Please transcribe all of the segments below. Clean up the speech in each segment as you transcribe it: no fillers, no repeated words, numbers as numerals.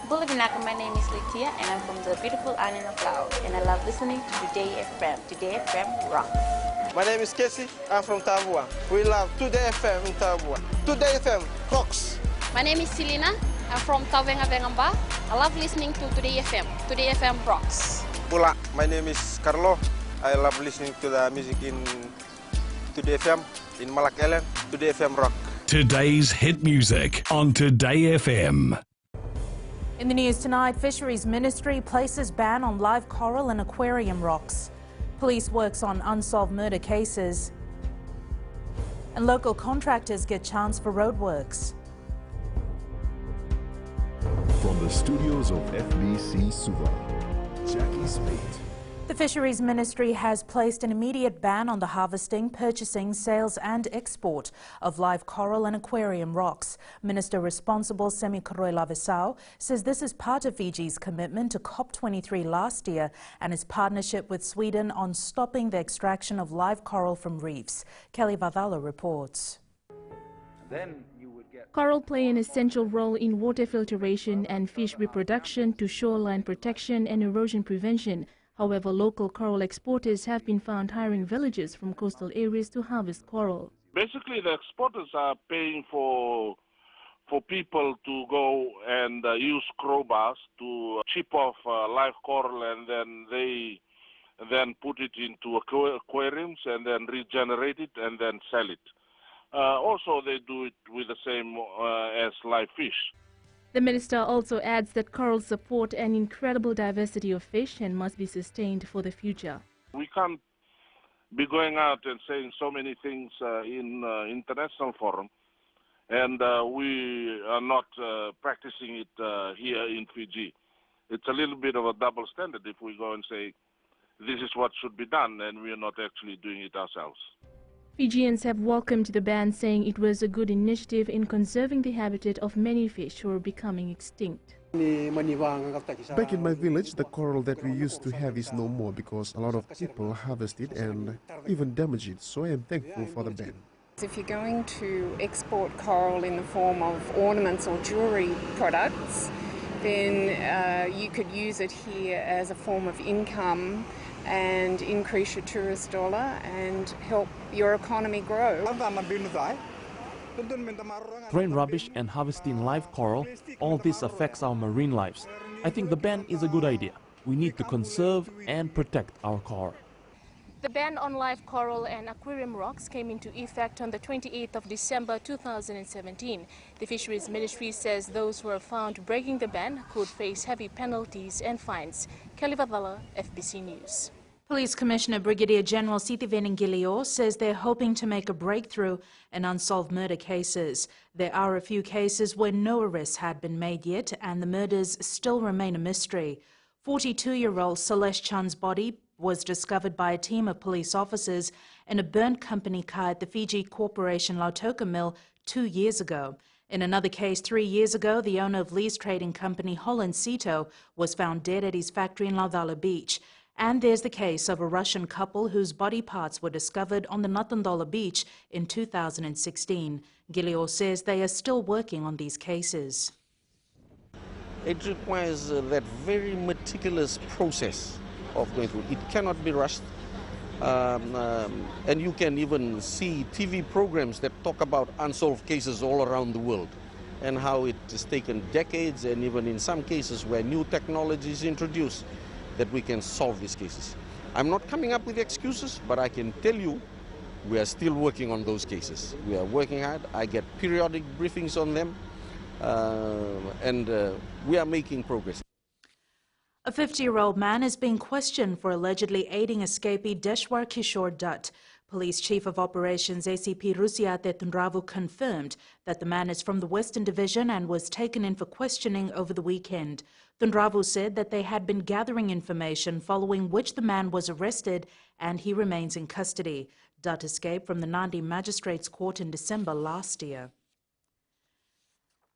Bulabinaka, my name is Litia and I'm from the beautiful island of Laos and I love listening to Today FM. Today FM rocks. My name is Casey, I'm from Tavua. We love Today FM in Tavua. Today FM rocks. My name is Selena, I'm from Tavenga Vengamba. I love listening to Today FM. Today FM rocks. Bula, my name is Carlo. I love listening to the music in Today FM, in Malak Island. Today FM rock. Today's hit music on Today FM. In the news tonight, Fisheries Ministry places ban on live coral and aquarium rocks. Police works on unsolved murder cases. And local contractors get chance for roadworks. From the studios of FBC Suva, Jackie Spade. The Fisheries Ministry has placed an immediate ban on the harvesting, purchasing, sales and export of live coral and aquarium rocks. Minister responsible Semi Lavesau says this is part of Fiji's commitment to COP23 last year and its partnership with Sweden on stopping the extraction of live coral from reefs. Kelly Vavala reports. Coral play an essential role in water filtration and fish reproduction to shoreline protection and erosion prevention. However, local coral exporters have been found hiring villagers from coastal areas to harvest coral. Basically, the exporters are paying for people to go and use crowbars to chip off live coral, and then they put it into aquariums and then regenerate it and then sell it. Also, they do it with the same as live fish. The minister also adds that corals support an incredible diversity of fish and must be sustained for the future. We can't be going out and saying so many things in international forum, and we are not practicing it here in Fiji. It's a little bit of a double standard if we go and say this is what should be done and we are not actually doing it ourselves. Fijians have welcomed the ban, saying it was a good initiative in conserving the habitat of many fish who are becoming extinct. Back in my village, the coral that we used to have is no more because a lot of people harvest it and even damage it, so I am thankful for the ban. If you're going to export coral in the form of ornaments or jewellery products, then you could use it here as a form of income and increase your tourist dollar and help your economy grow. Throwing rubbish and harvesting live coral, all this affects our marine lives. I think the ban is a good idea. We need to conserve and protect our coral. The ban on live coral and aquarium rocks came into effect on the 28th of December 2017. The Fisheries Ministry says those who are found breaking the ban could face heavy penalties and fines. Kelly Vavala, FBC News. Police Commissioner Brigadier General Sithiven Ngilio says they're hoping to make a breakthrough in unsolved murder cases. There are a few cases where no arrests had been made yet and the murders still remain a mystery. 42-year-old Celeste Chan's body was discovered by a team of police officers in a burnt company car at the Fiji Corporation Lautoka Mill 2 years ago. In another case 3 years ago, the owner of lease trading company Holland Cito was found dead at his factory in Lauvala Beach. And there's the case of a Russian couple whose body parts were discovered on the Natandola beach in 2016. Gilio says they are still working on these cases. It requires that very meticulous process of going through. It cannot be rushed. And you can even see TV programs that talk about unsolved cases all around the world and how it has taken decades, and even in some cases where new technology is introduced, that we can solve these cases. I'm not coming up with excuses, but I can tell you we are still working on those cases. We are working hard. I get periodic briefings on them, and we are making progress. A 50-year-old man is being questioned for allegedly aiding escapee Deshwar Kishore Dutt. Police Chief of Operations ACP Rusiate Tunravu confirmed that the man is from the Western Division and was taken in for questioning over the weekend. Tunravu said that they had been gathering information following which the man was arrested and he remains in custody. Dutt escaped from the Nandi Magistrates Court in December last year.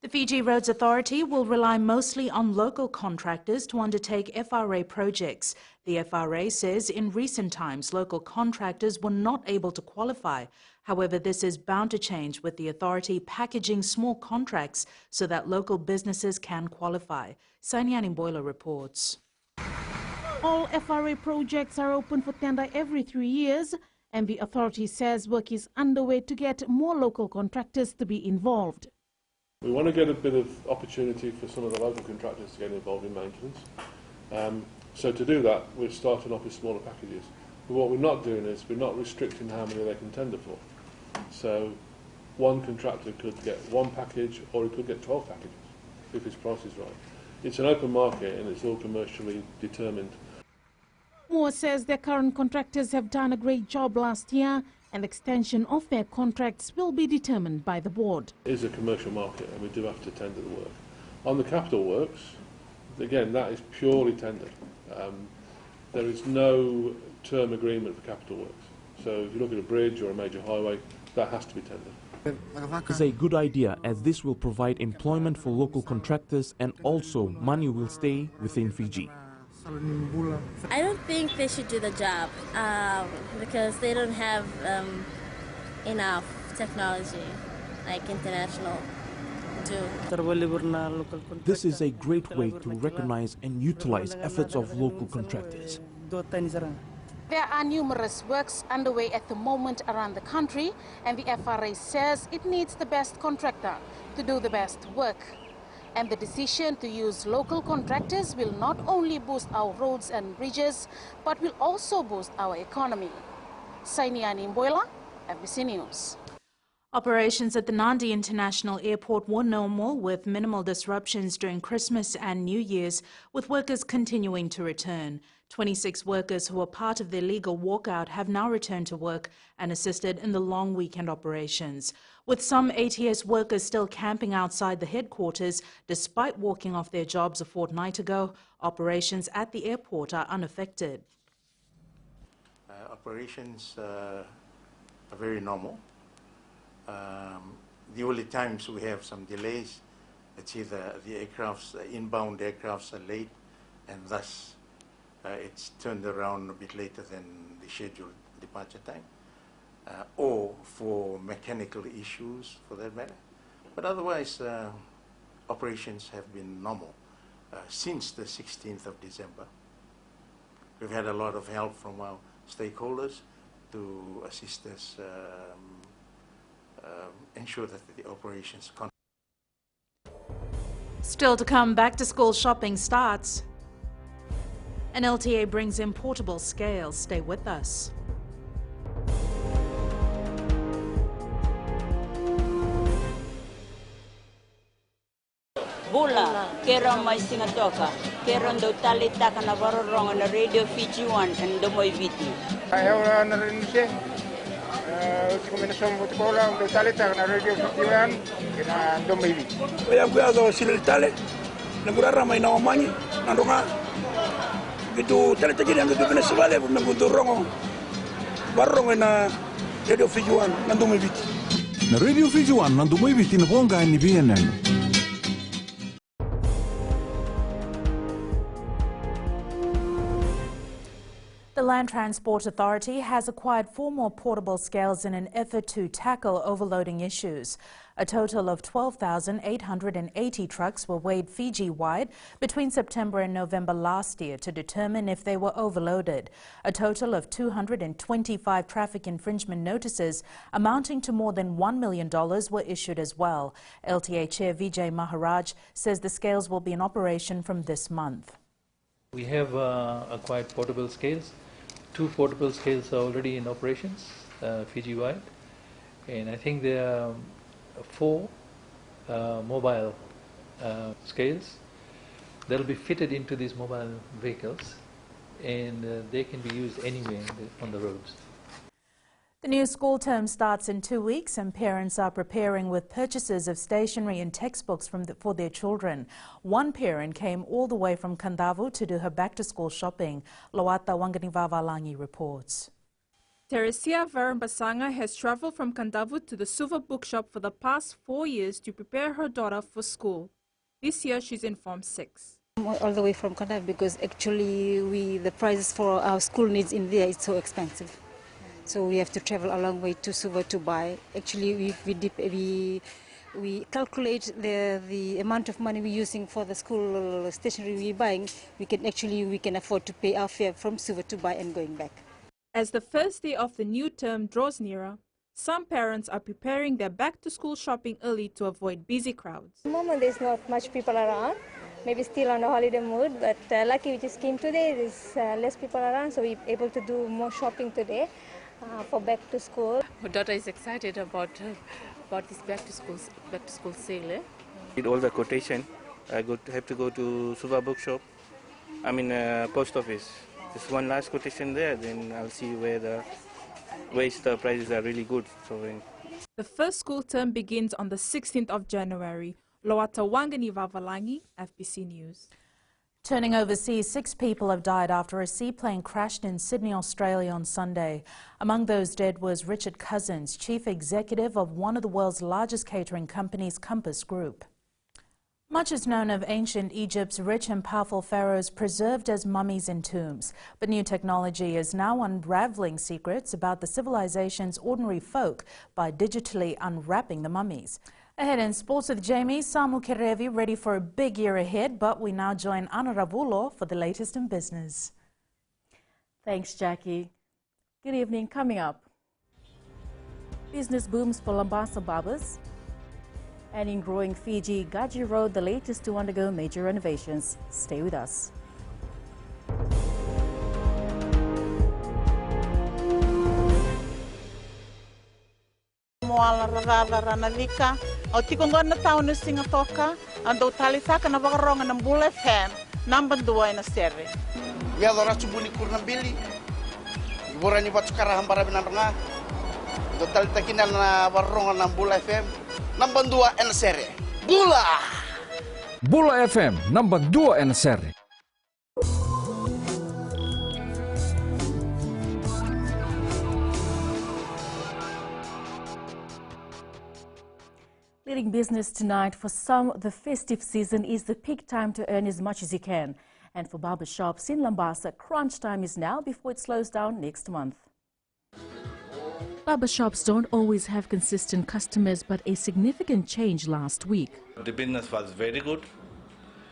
The Fiji Roads Authority will rely mostly on local contractors to undertake FRA projects. The FRA says in recent times local contractors were not able to qualify. However, this is bound to change with the authority packaging small contracts so that local businesses can qualify. Sainiani Boiler reports. All FRA projects are open for tender every 3 years, and the authority says work is underway to get more local contractors to be involved. We want to get a bit of opportunity for some of the local contractors to get involved in maintenance. So to do that, we're starting off with smaller packages. But what we're not doing is we're not restricting how many they can tender for. So one contractor could get one package or he could get 12 packages if his price is right. It's an open market and it's all commercially determined. Moore says their current contractors have done a great job last year, and extension of their contracts will be determined by the board. It is a commercial market and we do have to tender the work. On the capital works, again, that is purely tendered. There is no term agreement for capital works. So if you look at a bridge or a major highway, that has to be tendered. It's a good idea, as this will provide employment for local contractors and also money will stay within Fiji. I don't think they should do the job because they don't have enough technology like international do. This is a great way to recognize and utilize efforts of local contractors. There are numerous works underway at the moment around the country, and the FRA says it needs the best contractor to do the best work. And the decision to use local contractors will not only boost our roads and bridges, but will also boost our economy. Sainiani Mboila, FBC News. Operations at the Nandi International Airport were normal, with minimal disruptions during Christmas and New Year's, with workers continuing to return. 26 workers who were part of the illegal walkout have now returned to work and assisted in the long weekend operations. With some ATS workers still camping outside the headquarters despite walking off their jobs a fortnight ago, operations at the airport are unaffected. Operations are very normal. The only times we have some delays, it's either the inbound aircrafts are late, and thus it's turned around a bit later than the scheduled departure time, or for mechanical issues for that matter. But otherwise, operations have been normal since the 16th of December. We've had a lot of help from our stakeholders to assist us ensure that the operations continue. Still to come, back to school shopping starts. An LTA brings in portable scales. Stay with us. Bula, keron may singatoka, keron do talita ka na varorong na Radio Fiji 1 and Domoy Viti. Ayaw na rin siya. Kombinasyon buti ko lang do talita ka na Radio Fiji 1 kina Domoy Viti. Kaya kuya daw sila tali, naguraramay na omanyi, nandunga. Gitu talita gini ang gitu Venezuela, nagudurong barong na Radio Fiji 1 na Domoy Viti. Na Radio Fiji 1 na Domoy Viti na honga ni BNN. The Land Transport Authority has acquired 4 more portable scales in an effort to tackle overloading issues. A total of 12,880 trucks were weighed Fiji-wide between September and November last year to determine if they were overloaded. A total of 225 traffic infringement notices amounting to more than $1 million were issued as well. LTA Chair Vijay Maharaj says the scales will be in operation from this month. We have acquired portable scales. 2 portable scales are already in operations, Fiji-wide, and I think there are 4 mobile scales that will be fitted into these mobile vehicles, and they can be used anywhere on the roads. The new school term starts in 2 weeks, and parents are preparing with purchases of stationery and textbooks for their children. One parent came all the way from Kandavu to do her back-to-school shopping. Loata Wanganivavalangi reports. Teresia Varambasanga has traveled from Kandavut to the Suva bookshop for the past 4 years to prepare her daughter for school. This year she's in Form 6. All the way from Kandavut because actually the prices for our school needs in there is so expensive. So we have to travel a long way to Suva to buy. Actually we calculate the amount of money we're using for the school stationery we're buying. We can afford to pay our fare from Suva to buy and going back. As the first day of the new term draws nearer, some parents are preparing their back-to-school shopping early to avoid busy crowds. At the moment, there's not much people around. Maybe still on a holiday mood, but lucky we just came today. There's less people around, so we're able to do more shopping today for back to school. My daughter is excited about this back to school sale. With all the quotation, I have to go to Suva bookshop. Post office. Just one last quotation there, then I'll see where the prices are really good. The first school term begins on the 16th of January. Loata Wangani Vavalangi, FBC News. Turning overseas, 6 people have died after a seaplane crashed in Sydney, Australia on Sunday. Among those dead was Richard Cousins, chief executive of one of the world's largest catering companies, Compass Group. Much is known of ancient Egypt's rich and powerful pharaohs preserved as mummies in tombs. But new technology is now unraveling secrets about the civilization's ordinary folk by digitally unwrapping the mummies. Ahead in sports with Jamie, Samu Kerevi ready for a big year ahead, but we now join Ana Ravulo for the latest in business. Thanks, Jackie. Good evening. Coming up, business booms for Lambasa barbers. And in growing Fiji, Gaji Road, the latest to undergo major renovations. Stay with us. Moala ranalika, o tikongona taon na singatoka, ando talitaka na wakaronga ng Bull FM, number 2 na sere. Yado rasu buni kurnambili, iborani batukara hambara binaranga, do talitakina na wakaronga ng Bull FM, number 2 na sere. Bula! Bula FM, number 2 na sere. Leading business tonight, for some, the festive season is the peak time to earn as much as you can. And for barbershops in Lambasa, crunch time is now before it slows down next month. Barbershops don't always have consistent customers, but a significant change last week. The business was very good.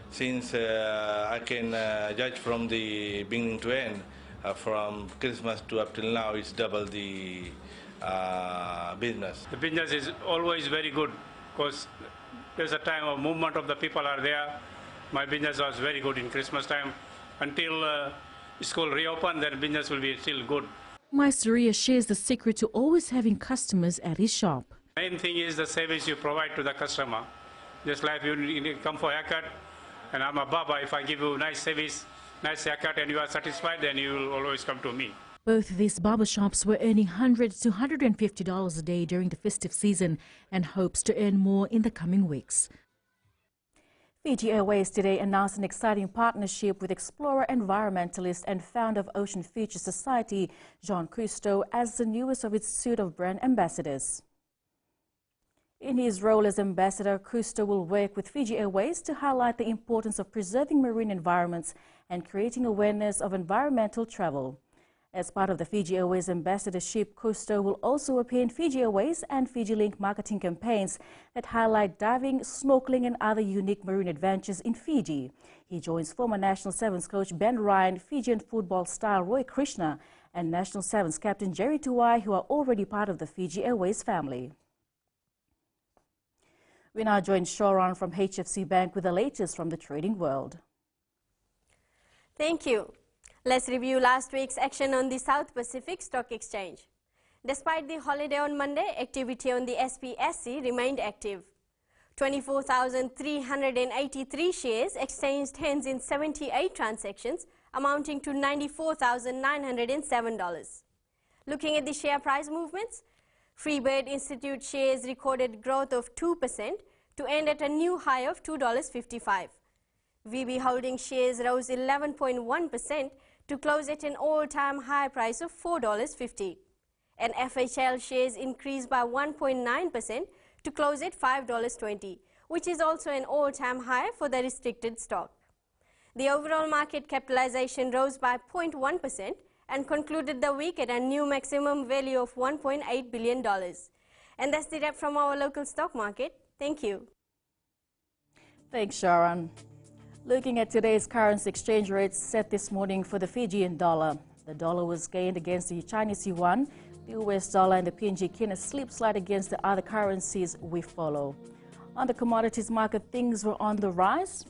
Since I can judge from the beginning to end, from Christmas to up till now, it's double the business. The business is always very good, because there's a time of movement of the people are there. My business was very good in Christmas time. Until school reopen, then business will be still good. Maisaria shares the secret to always having customers at his shop. Main thing is the service you provide to the customer. Just like you come for a haircut, and I'm a barber. If I give you nice service, nice haircut, and you are satisfied, then you will always come to me. Both these barbershops were earning $100 to $150 a day during the festive season and hopes to earn more in the coming weeks. Fiji Airways today announced an exciting partnership with explorer, environmentalist and founder of Ocean Future Society, Jean Cousteau, as the newest of its suite of brand ambassadors. In his role as ambassador, Cousteau will work with Fiji Airways to highlight the importance of preserving marine environments and creating awareness of environmental travel. As part of the Fiji Airways ambassadorship, Cousteau will also appear in Fiji Airways and Fiji Link marketing campaigns that highlight diving, snorkeling and other unique marine adventures in Fiji. He joins former National Sevens coach Ben Ryan, Fijian football star Roy Krishna and National Sevens captain Jerry Tuwai, who are already part of the Fiji Airways family. We now join Shoran from HFC Bank with the latest from the trading world. Thank you. Let's review last week's action on the South Pacific Stock Exchange. Despite the holiday on Monday, activity on the SPSC remained active. 24,383 shares exchanged hands in 78 transactions, amounting to $94,907. Looking at the share price movements, Freebird Institute shares recorded growth of 2% to end at a new high of $2.55. VB Holding shares rose 11.1% to close at an all-time high price of $4.50. and FHL shares increased by 1.9% to close at $5.20, which is also an all-time high for the restricted stock. The overall market capitalization rose by 0.1% and concluded the week at a new maximum value of $1.8 billion. And that's the wrap from our local stock market. Thank you. Thanks, Sharon. Looking at today's currency exchange rates set this morning for the Fijian dollar. The dollar was gained against the Chinese yuan. The US dollar and the PNG kina slipped slight against the other currencies we follow. On the commodities market, things were on the rise.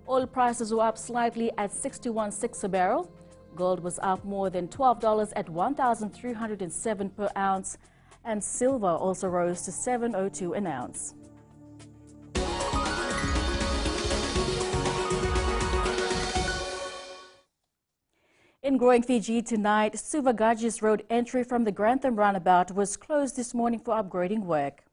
Oil prices were up slightly at $61.6 a barrel. Gold was up more than $12 at $1,307 per ounce. And silver also rose to $7.02 an ounce. In growing Fiji tonight, Suva Road entry from the Grantham roundabout was closed this morning for upgrading work.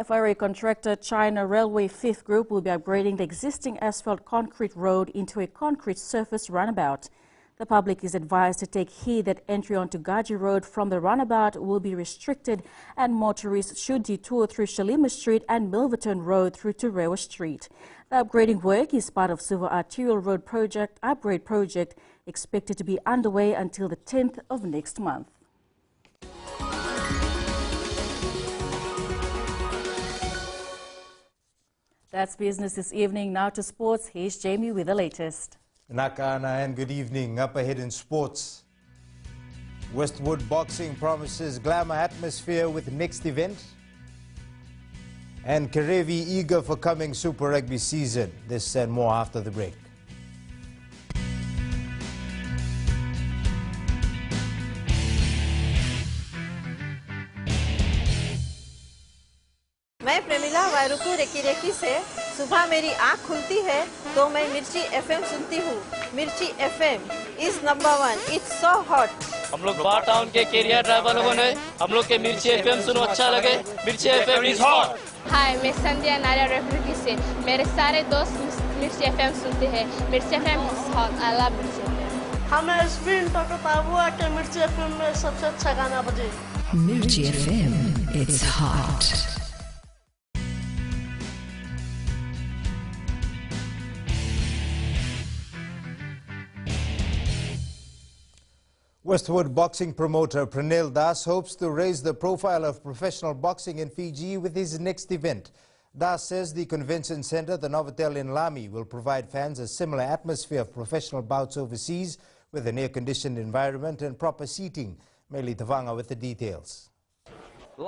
FRA contractor China Railway 5th Group will be upgrading the existing asphalt concrete road into a concrete surface runabout. The public is advised to take heed that entry onto Gaji Road from the runabout will be restricted and motorists should detour through Shalima Street and Milverton Road through to Rewa Street. The upgrading work is part of Suva Arterial Road upgrade project expected to be underway until the 10th of next month. That's business this evening. Now to sports. Here's Jamie with the latest. Nakana and good evening. Up ahead in sports. Westwood Boxing promises glamour atmosphere with next event. And Karevi eager for coming Super Rugby season. This and more after the break. मैं Premila वायरुकू recce से सुबह मेरी आँख खुलती है तो मैं मिर्ची एफएम सुनती हूँ। मिर्ची FM is number 1। It's so hot. हम लोग बार टाउन के कैरियर ड्राइवर लोगों ने हम लोग के मिर्ची एफएम सुनो अच्छा लगे। मिर्ची एफएम इज हॉट। हाय, मैं संध्या नारिया रेफ्रिकी से मेरे सारे दोस्त मिर्ची एफएम सुनते हैं। मिर्ची FM is hot. I love मिर्ची एफएम। हमें स्पिन टॉक ताबुआ के मिर्ची एफएम में सबसे अच्छा गाना बजे। मिर्ची FM it's hot. Westwood boxing promoter Pranil Das hopes to raise the profile of professional boxing in Fiji with his next event. Das says the convention center, the Novotel in Lamy, will provide fans a similar atmosphere of professional bouts overseas with an air-conditioned environment and proper seating. Meli Tavanga with the details.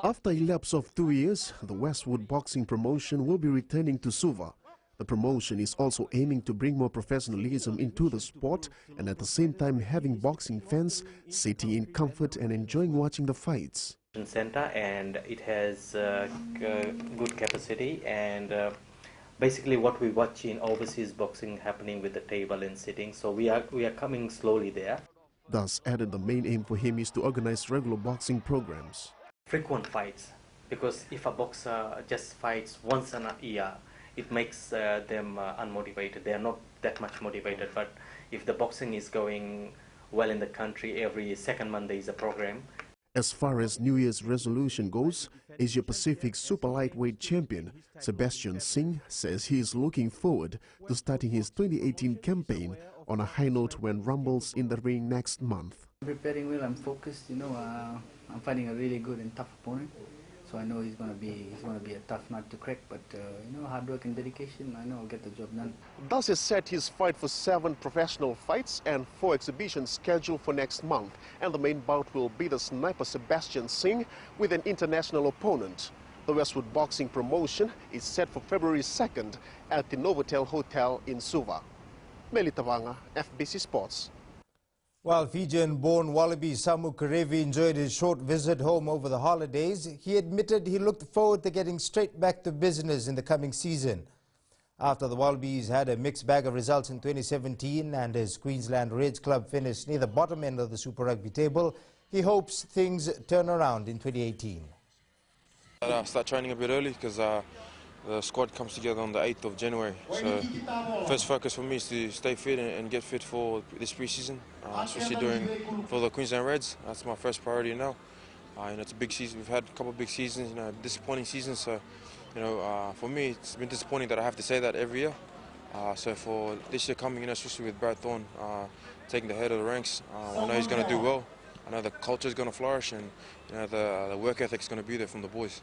After a lapse of 2 years, the Westwood boxing promotion will be returning to Suva. The promotion is also aiming to bring more professionalism into the sport and at the same time having boxing fans sitting in comfort and enjoying watching the fights. Center, and it has good capacity, and basically what we watch in overseas boxing happening with the table and sitting, so we are coming slowly there. Thus added the main aim for him is to organize regular boxing programs. Frequent fights, because if a boxer just fights once in a year, it makes them unmotivated. They are not that much motivated, but if the boxing is going well in the country, every second Monday is a program. As far as New Year's resolution goes, Asia Pacific super lightweight champion Sebastian Singh says he is looking forward to starting his 2018 campaign on a high note when rumbles in the ring next month. I'm preparing well, I'm focused, I'm fighting a really good and tough opponent. So I know he's going to be a tough nut to crack, but hard work and dedication, I know I'll get the job done. Thus has set his fight for 7 professional fights and 4 exhibitions scheduled for next month. And the main bout will be the sniper Sebastian Singh with an international opponent. The Westwood boxing promotion is set for February 2nd at the Novotel Hotel in Suva. Meli Tavanga, FBC Sports. While Fijian-born Wallaby Samu Karevi enjoyed his short visit home over the holidays, he admitted he looked forward to getting straight back to business in the coming season. After the Wallabies had a mixed bag of results in 2017 and his Queensland Reds club finished near the bottom end of the Super Rugby table, he hopes things turn around in 2018. Start training a bit early because the squad comes together on the 8th of January. So first focus for me is to stay fit and get fit for this pre-season, especially for the Queensland Reds. That's my first priority now. It's a big season. We've had a couple of big seasons, disappointing seasons. So, for me, it's been disappointing that I have to say that every year. So for this year coming, especially with Brad Thorne taking the head of the ranks, I know he's going to do well. I know the culture is going to flourish, and the work ethic is going to be there from the boys.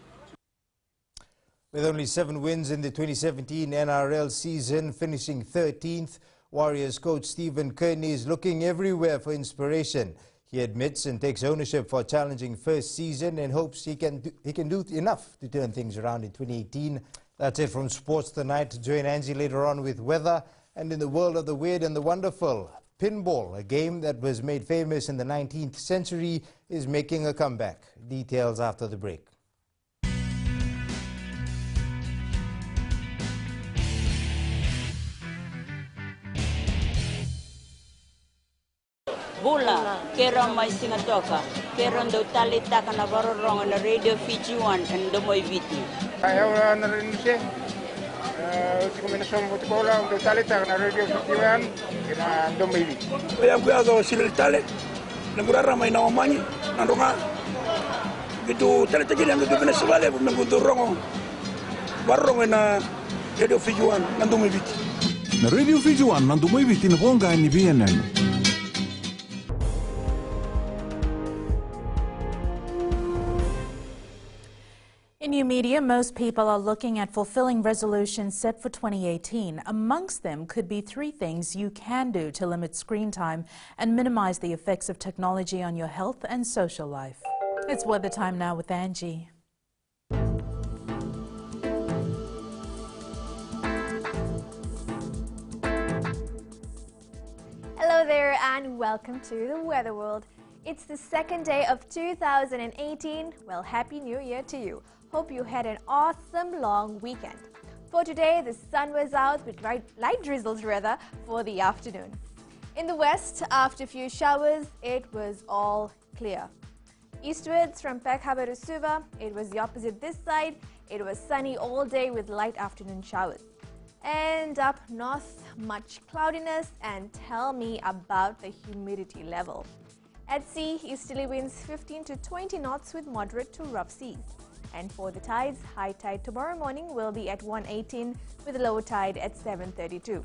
With only 7 wins in the 2017 NRL season, finishing 13th, Warriors coach Stephen Kearney is looking everywhere for inspiration. He admits and takes ownership for a challenging first season and hopes he can do enough to turn things around in 2018. That's it from Sports Tonight. Join Angie later on with weather. And in the world of the weird and the wonderful, pinball, a game that was made famous in the 19th century, is making a comeback. Details after the break. Bula, kerong may singatoka, kerong do talita ka na varorong na Radio Fiji 1 and domoy viti. Ayaw na rin siya. Kung minasong buti ko lang, do talita ka na Radio Fiji 1 and domoy viti. Kaya ko sila talit, naguraramay na umani, nandunga. Gitu talita gini ang gagawin na sa wale, nagudurong varorong na Radio Fiji 1 and domoy viti. Na Radio Fiji 1 and domoy viti na honga ni BNN. In new media, most people are looking at fulfilling resolutions set for 2018. Amongst them could be 3 things you can do to limit screen time and minimize the effects of technology on your health and social life. It's weather time now with Angie. Hello there and welcome to the Weather World. It's the second day of 2018. Well, Happy New Year to you. Hope you had an awesome long weekend. For today, the sun was out with light drizzles rather for the afternoon. In the west, after a few showers, it was all clear. Eastwards from Peck Harbour to Suva, it was the opposite this side. It was sunny all day with light afternoon showers. And up north, much cloudiness, and tell me about the humidity level. At sea, easterly winds 15 to 20 knots with moderate to rough seas. And for the tides, high tide tomorrow morning will be at 1:18 with low tide at 7:32.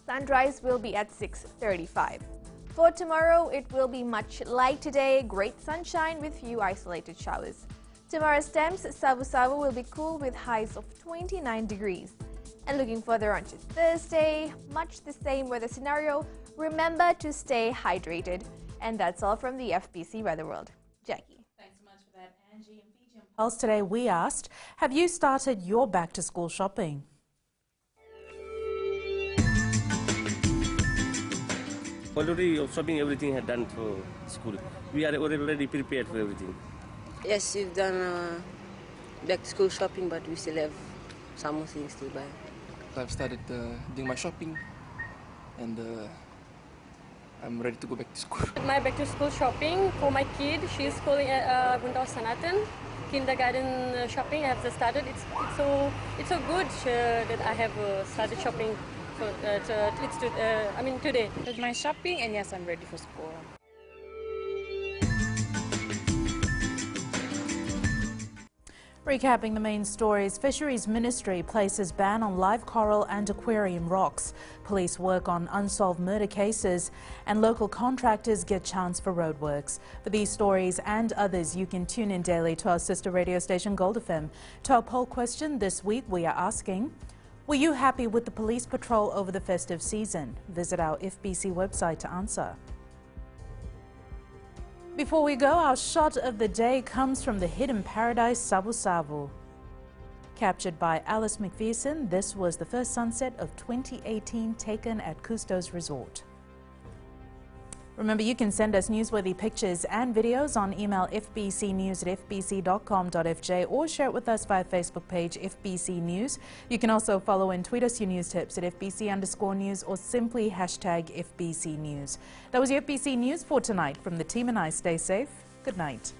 Sunrise will be at 6:35. For tomorrow, it will be much like today, great sunshine with few isolated showers. Tomorrow's temps, Savu will be cool with highs of 29 degrees. And looking further on to Thursday, much the same weather scenario. Remember to stay hydrated. And that's all from the FBC Weather World. Jackie. Thanks so much for that, Angie. And Fiji Pulse today we asked, have you started your back-to-school shopping? Already shopping, everything had done for school. We are already prepared for everything. Yes, we've done back-to-school shopping, but we still have some more things to buy. I've started doing my shopping, and I'm ready to go back to school. My back-to-school shopping for my kid, she's schooling at Gundal Sanatan. Kindergarten shopping I have just started. It's so good that I have started shopping. Today. With my shopping, and yes, I'm ready for school. Recapping the main stories, Fisheries Ministry places ban on live coral and aquarium rocks. Police work on unsolved murder cases, and local contractors get chance for roadworks. For these stories and others, you can tune in daily to our sister radio station Gold FM. To our poll question this week, we are asking, were you happy with the police patrol over the festive season? Visit our FBC website to answer. Before we go, our shot of the day comes from the hidden paradise Savu Savu. Captured by Alice McPherson, this was the first sunset of 2018 taken at Cousteau's Resort. Remember, you can send us newsworthy pictures and videos on email fbcnews@fbc.com.fj or share it with us via Facebook page FBC News. You can also follow and tweet us your news tips at FBC_news or simply hashtag FBC News. That was your FBC News for tonight. From the team and I, stay safe. Good night.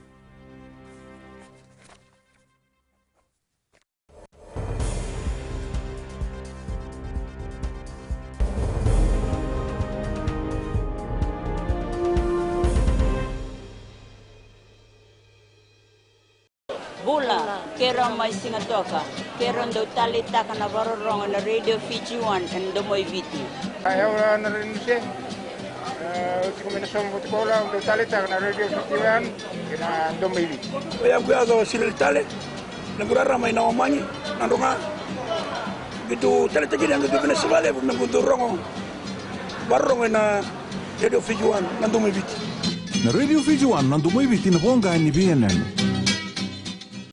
kero mai singatoka, kero ndo talita kana barorong na radio Fiji 1 and domoy viti. Ayaw na rin siya. Kombinasyon mo tikola ndo talita kana radio Fiji 1 kina domoy viti. Ayaw ko agaw sila tale. Nagurara may nawamanyi nandunga. Gitu talita gini ang gagawin sa vale nagudurong barong na radio Fiji 1 nandomoy viti. Na radio Fiji 1 nandomoy viti na bonga ni BNN.